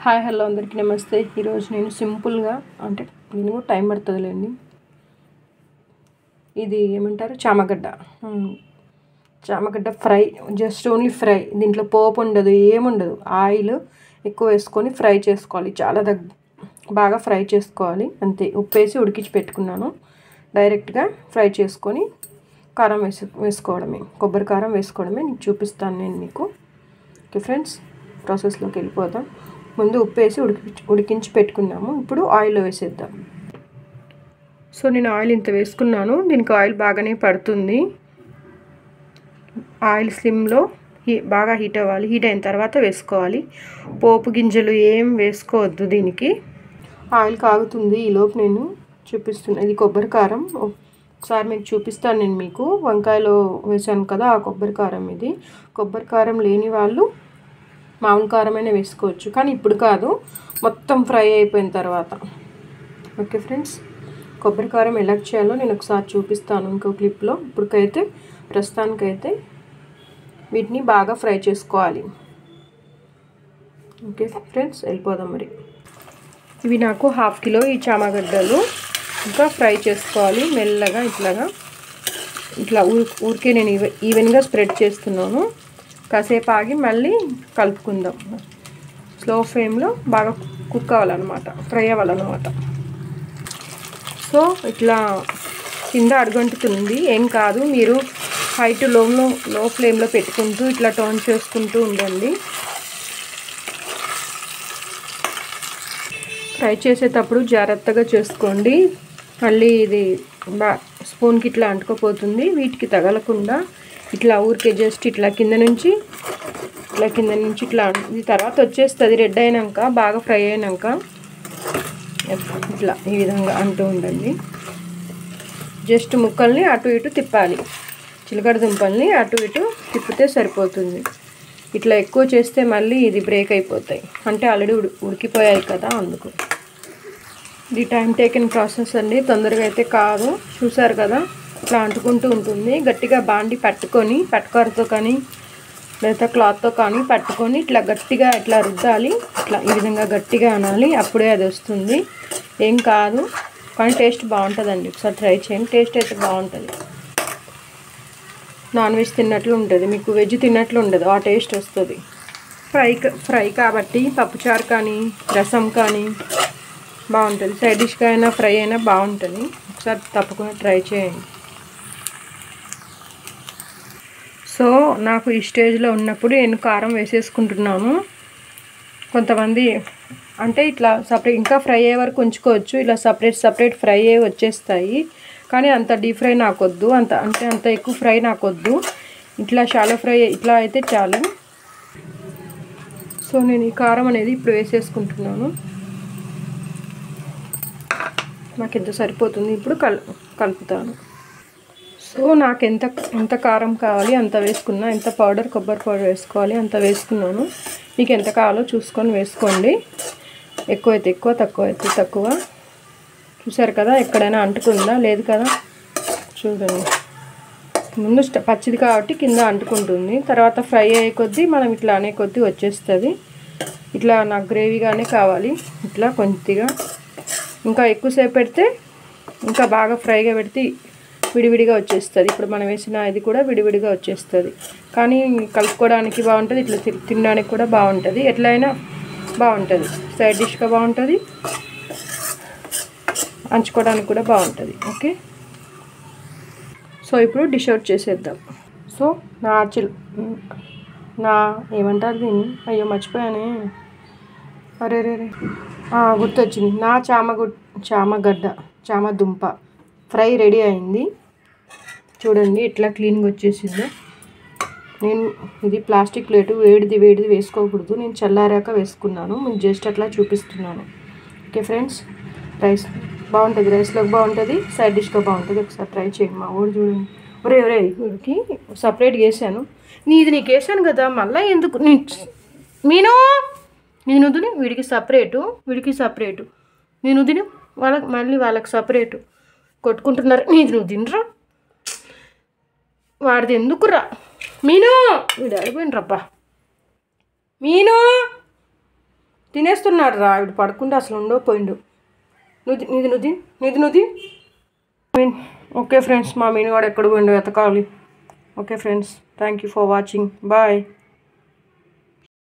Hi hello అందరికీ నమస్తే. ఈరోజు నేను సింపుల్గా అంటే నేను టైం పడుతుందిలేండి. ఇది ఏమంటారు చామగడ్డ ఫ్రై, జస్ట్ ఓన్లీ ఫ్రై. దీంట్లో పోపు ఉండదు, ఏముండదు. ఆయిల్ ఎక్కువ వేసుకొని ఫ్రై చేసుకోవాలి, చాలా బాగా ఫ్రై చేసుకోవాలి అంతే. ఉప్పు వేసి ఉడికించి పెట్టుకున్నాను. డైరెక్ట్గా ఫ్రై చేసుకొని కారం వేసుకోవడమే, కొబ్బరి కారం వేసుకోవడమే. నేను చూపిస్తాను నేను మీకు. ఓకే ఫ్రెండ్స్, ప్రాసెస్లోకి వెళ్ళిపోదాం. ముందు ఉప్పు వేసి ఉడికించి పెట్టుకున్నాము. ఇప్పుడు ఆయిల్లో వేసేద్దాం. సో నేను ఆయిల్ ఇంత వేసుకున్నాను. దీనికి ఆయిల్ బాగానే పడుతుంది. ఆయిల్ స్లిమ్లో బాగా హీట్ అవ్వాలి. హీట్ అయిన తర్వాత వేసుకోవాలి. పోపు గింజలు ఏం వేసుకోవద్దు దీనికి. ఆయిల్ కాగుతుంది. ఈలోపు నేను చూపిస్తున్నాను. ఇది కొబ్బరి కారం. ఒకసారి మీకు చూపిస్తాను నేను మీకు. వంకాయలో వేసాను కదా ఆ కొబ్బరి కారం ఇది. కొబ్బరి కారం లేని వాళ్ళు మామూలు కారమైనా వేసుకోవచ్చు, కానీ ఇప్పుడు కాదు, మొత్తం ఫ్రై అయిపోయిన తర్వాత. ఓకే ఫ్రెండ్స్, కొబ్బరి కారం ఎలా చేయాలో నేను ఒకసారి చూపిస్తాను ఇంకో క్లిప్లో. ఇప్పటికైతే ప్రస్తుతానికైతే వీటిని బాగా ఫ్రై చేసుకోవాలి. ఓకే ఫ్రెండ్స్, వెళ్ళిపోదాం. మరి ఇవి నాకు 1/2 కిలో ఈ చామగడ్డలు ఇంకా ఫ్రై చేసుకోవాలి మెల్లగా. ఇట్లా ఊరికే నేను ఈవెన్గా స్ప్రెడ్ చేస్తున్నాను. కాసేపు ఆగి మళ్ళీ కలుపుకుందాం. స్లో ఫ్లేమ్లో బాగా కుక్ అవ్వాలన్నమాట, ఫ్రై అవ్వాలన్నమాట. సో ఇట్లా కింద అడుగంటుతుంది, ఏం కాదు. మీరు హై టు లో ఫ్లేమ్లో పెట్టుకుంటూ ఇట్లా టర్న్ చేసుకుంటూ ఉండండి. ఫ్రై చేసేటప్పుడు జాగ్రత్తగా చేసుకోండి. మళ్ళీ ఇది స్పూన్కి ఇట్లా అంటుకుపోతుంది. వీటికి తగలకుండా ఇట్లా ఊరికే జస్ట్ ఇట్లా కింద నుంచి ఇట్లా ఇది తర్వాత వచ్చేస్తుంది. రెడ్ అయినాక బాగా ఫ్రై అయినాక ఇట్లా ఈ విధంగా అంటూ ఉండండి. జస్ట్ ముక్కల్ని అటు ఇటు తిప్పాలి. చిలకడ దుంపల్ని అటు ఇటు తిప్పితే సరిపోతుంది. ఇట్లా ఎక్కువ చేస్తే మళ్ళీ ఇది బ్రేక్ అయిపోతాయి, అంటే ఆల్రెడీ ఉడికిపోయాయి కదా, అందుకు. ఇది టైం టేకెన్ ప్రాసెస్ అండి, తొందరగా అయితే కాదు. చూసారు కదా, ఇట్లా అంటుకుంటూ ఉంటుంది. గట్టిగా బాండి పట్టుకరతో కానీ లేదా క్లాత్తో కానీ పట్టుకొని ఇట్లా గట్టిగా ఇట్లా రుద్దాలి. ఇట్లా ఈ విధంగా గట్టిగా అనాలి, అప్పుడే అది వస్తుంది. ఏం కాదు, కానీ టేస్ట్ బాగుంటుందండి. ఒకసారి ట్రై చేయండి, టేస్ట్ అయితే బాగుంటుంది. నాన్ వెజ్ తిన్నట్లు ఉంటుంది, మీకు వెజ్ తిన్నట్లు ఉండదు, ఆ టేస్ట్ వస్తుంది. ఫ్రై కాబట్టి పప్పుచారు కానీ రసం కానీ బాగుంటుంది. సైడ్ డిష్గా అయినా ఫ్రై అయినా బాగుంటుంది. ఒకసారి తప్పకుండా ట్రై చేయండి. సో నాకు ఈ స్టేజ్లో ఉన్నప్పుడు నేను కారం వేసేసుకుంటున్నాను. కొంతమంది అంటే ఇట్లా సపరేట్ ఇంకా ఫ్రై అయ్యే వరకు ఉంచుకోవచ్చు. ఇలా సపరేట్ ఫ్రై అయ్యి వచ్చేస్తాయి, కానీ అంత డీప్ ఫ్రై నాకొద్దు, అంత ఎక్కువ ఫ్రై నాకొద్దు. ఇట్లా షాలో ఫ్రై ఇట్లా అయితే చాలు. సో నేను ఈ కారం అనేది ఇప్పుడు వేసేసుకుంటున్నాను. నాకు ఎంత సరిపోతుంది, ఇప్పుడు కలుపుతాను. సో నాకు ఎంత కారం కావాలి అంత వేసుకున్నా, ఎంత కొబ్బరి పౌడర్ వేసుకోవాలి అంత వేసుకున్నాను. మీకు ఎంత కావాలో చూసుకొని వేసుకోండి. ఎక్కువ అయితే ఎక్కువ, తక్కువ అయితే తక్కువ. చూసారు కదా, ఎక్కడైనా అంటుకుందా, లేదు కదా. చూడండి, ముందు పచ్చిది కాబట్టి కింద అంటుకుంటుంది, తర్వాత ఫ్రై అయ్యే కొద్దీ మనం ఇట్లా అనే కొద్దీ వచ్చేస్తుంది. ఇట్లా నాకు గ్రేవీగానే కావాలి. ఇట్లా కొద్దిగా ఇంకా ఎక్కువసేపు పెడితే ఇంకా బాగా ఫ్రైగా పెడితే విడివిడిగా వచ్చేస్తుంది. ఇప్పుడు మనం వేసిన ఇది కూడా విడివిడిగా వచ్చేస్తుంది, కానీ కలుపుకోవడానికి బాగుంటుంది. ఇట్లా తినడానికి కూడా బాగుంటుంది. ఎట్లయినా బాగుంటుంది. సైడ్ డిష్గా బాగుంటుంది, అంచుకోవడానికి కూడా బాగుంటుంది. ఓకే, సో ఇప్పుడు డిష్ అవుట్ చేసేద్దాం. సో నా ఏమంటారు దీన్ని, అయ్యో మర్చిపోయానే, అరే గుర్తొచ్చింది. నా చామదుంప ఫ్రై రెడీ అయింది. చూడండి ఎట్లా క్లీన్గా వచ్చేసిందో. నేను ఇది ప్లాస్టిక్ ప్లేటు, వేడిది వేసుకోకూడదు. నేను చల్లారాక వేసుకున్నాను, నేను జస్ట్ అట్లా చూపిస్తున్నాను. ఓకే ఫ్రెండ్స్, రైస్ బాగుంటుంది, రైస్లోకి బాగుంటుంది, సైడ్ డిష్గా బాగుంటుంది. ఒకసారి ట్రై చేయండి. మా ఊరు చూడండి. ఒరే వీడికి సపరేట్గా వేసాను. నీకు వేసాను కదా, మళ్ళీ ఎందుకు నేను వదిలి వీడికి సపరేటు నేను వదిలి వాళ్ళకి సపరేటు కొట్టుకుంటున్నారు. నువ్వు తినరా, వాడిది ఎందుకురా వీడు అడిపోయిన రబ్బా తినేస్తున్నాడు రా ఆవిడ పడుకుంటే అసలు ఉండకపోయిండు. నుది ఓకే ఫ్రెండ్స్, మా మీనుగాడు ఎక్కడ పోయిండు వెతకాలి. Okay friends, thank you for watching. Bye.